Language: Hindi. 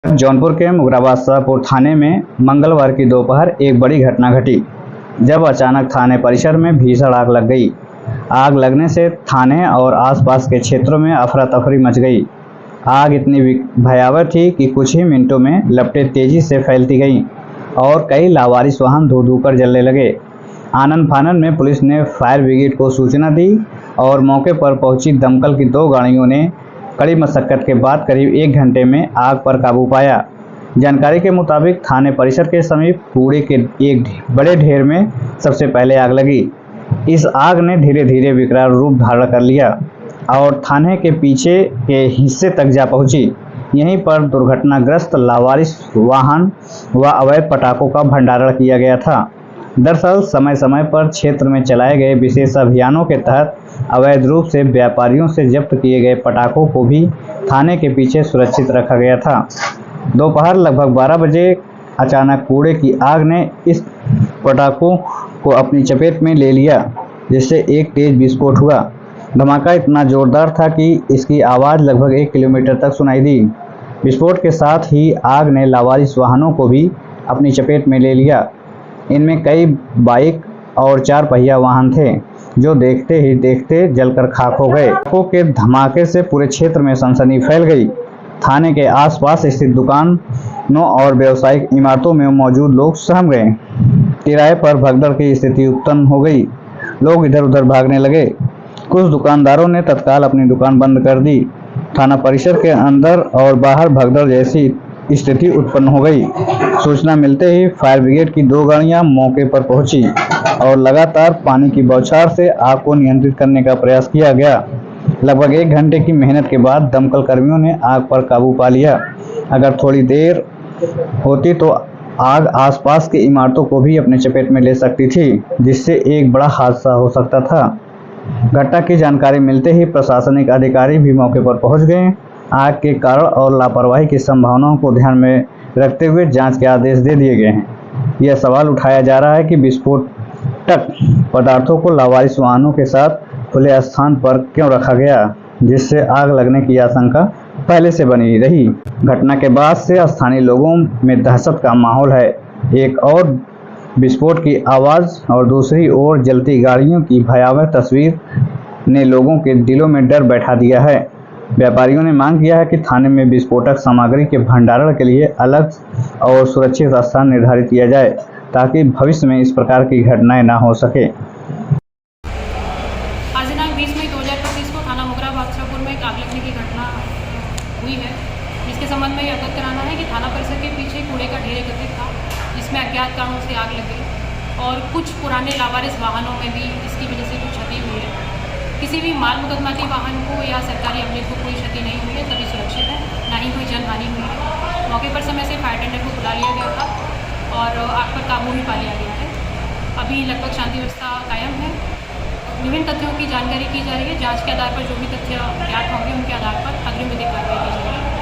जौनपुर के मुगराबाद शाहपुर थाने में मंगलवार की दोपहर एक बड़ी घटना घटी, जब अचानक थाने परिसर में भीषण आग लग गई। आग लगने से थाने और आसपास के क्षेत्रों में अफरा तफरी मच गई। आग इतनी भयावह थी कि कुछ ही मिनटों में लपटें तेजी से फैलती गईं और कई लावारिस वाहन धू धू कर जलने लगे। आनन फानन में पुलिस ने फायर ब्रिगेड को सूचना दी और मौके पर पहुंची दमकल की 2 गाड़ियों ने कड़ी मशक्कत के बाद करीब 1 घंटे में आग पर काबू पाया। जानकारी के मुताबिक थाने परिसर के समीप कूड़े के एक बड़े ढेर में सबसे पहले आग लगी। इस आग ने धीरे धीरे विकराल रूप धारण कर लिया और थाने के पीछे के हिस्से तक जा पहुंची। यहीं पर दुर्घटनाग्रस्त लावारिस वाहन व अवैध पटाखों का भंडारण किया गया था। दरअसल समय समय पर क्षेत्र में चलाए गए विशेष अभियानों के तहत अवैध रूप से व्यापारियों से जब्त किए गए पटाखों को भी थाने के पीछे सुरक्षित रखा गया था। दोपहर लगभग 12 बजे अचानक कूड़े की आग ने इस पटाखों को अपनी चपेट में ले लिया, जिससे एक तेज विस्फोट हुआ। धमाका इतना जोरदार था कि इसकी आवाज़ लगभग 1 किलोमीटर तक सुनाई दी। विस्फोट के साथ ही आग ने लावारिस वाहनों को भी अपनी चपेट में ले लिया। इनमें कई बाइक और 4 पहिया वाहन थे, जो देखते ही देखते जलकर खाक हो गए। पटाखों के धमाके से पूरे क्षेत्र में सनसनी फैल गई। थाने के आसपास स्थित दुकानों और व्यावसायिक इमारतों में मौजूद लोग सहम गए। किराए पर भगदड़ की स्थिति उत्पन्न हो गई। लोग इधर उधर भागने लगे। कुछ दुकानदारों ने तत्काल अपनी दुकान बंद कर दी। थाना परिसर के अंदर और बाहर भगदड़ जैसी स्थिति उत्पन्न हो गई। सूचना मिलते ही फायर ब्रिगेड की 2 गाड़ियां मौके पर पहुंची और लगातार पानी की बौछार से आग को नियंत्रित करने का प्रयास किया गया। लगभग 1 घंटे की मेहनत के बाद दमकल कर्मियों ने आग पर काबू पा लिया। अगर थोड़ी देर होती तो आग आसपास की इमारतों को भी अपने चपेट में ले सकती थी, जिससे एक बड़ा हादसा हो सकता था। घटना की जानकारी मिलते ही प्रशासनिक अधिकारी भी मौके पर पहुंच गए। आग के कारण और लापरवाही की संभावनाओं को ध्यान में रखते हुए जांच के आदेश दे दिए गए हैं। यह सवाल उठाया जा रहा है कि विस्फोटक पदार्थों को लावारिस वाहनों के साथ खुले स्थान पर क्यों रखा गया, जिससे आग लगने की आशंका पहले से बनी रही। घटना के बाद से स्थानीय लोगों में दहशत का माहौल है। एक और विस्फोट की आवाज़ और दूसरी ओर जलती गाड़ियों की भयावह तस्वीर ने लोगों के दिलों में डर बैठा दिया है। व्यापारियों ने मांग किया है कि थाने में विस्फोटक सामग्री के भंडारण के लिए अलग और सुरक्षित स्थान निर्धारित किया जाए, ताकि भविष्य में इस प्रकार की घटनाएं न हो सके। आज दिनांक 20 मई 2025 को थाना मुगराबाद शाहपुर में एक आग लगने की घटना हुई है, जिसके संबंध में अवगत कराना है कि थाना परिसर के पीछे कूड़े का ढेर एकत्रित था, जिसमें अज्ञात कारणों से आग लग गई और कुछ पुराने लावारिस वाहनों में भी इसकी वजह से कुछ क्षति हुई है। किसी भी माल मुकदमाती वाहन को या सरकारी अमले को कोई क्षति नहीं हुई है, सभी सुरक्षित है, ना ही कोई जनहानि हुई है। मौके पर समय से फायर टेंडर को बुला लिया गया था और आग पर काबू भी पा लिया गया है। अभी लगभग शांति व्यवस्था कायम है। विभिन्न तथ्यों की जानकारी की जा रही है। जांच के आधार पर जो भी तथ्य ज्ञात होंगे उनके आधार पर अग्रिम विधिक कार्रवाई की जाएगी।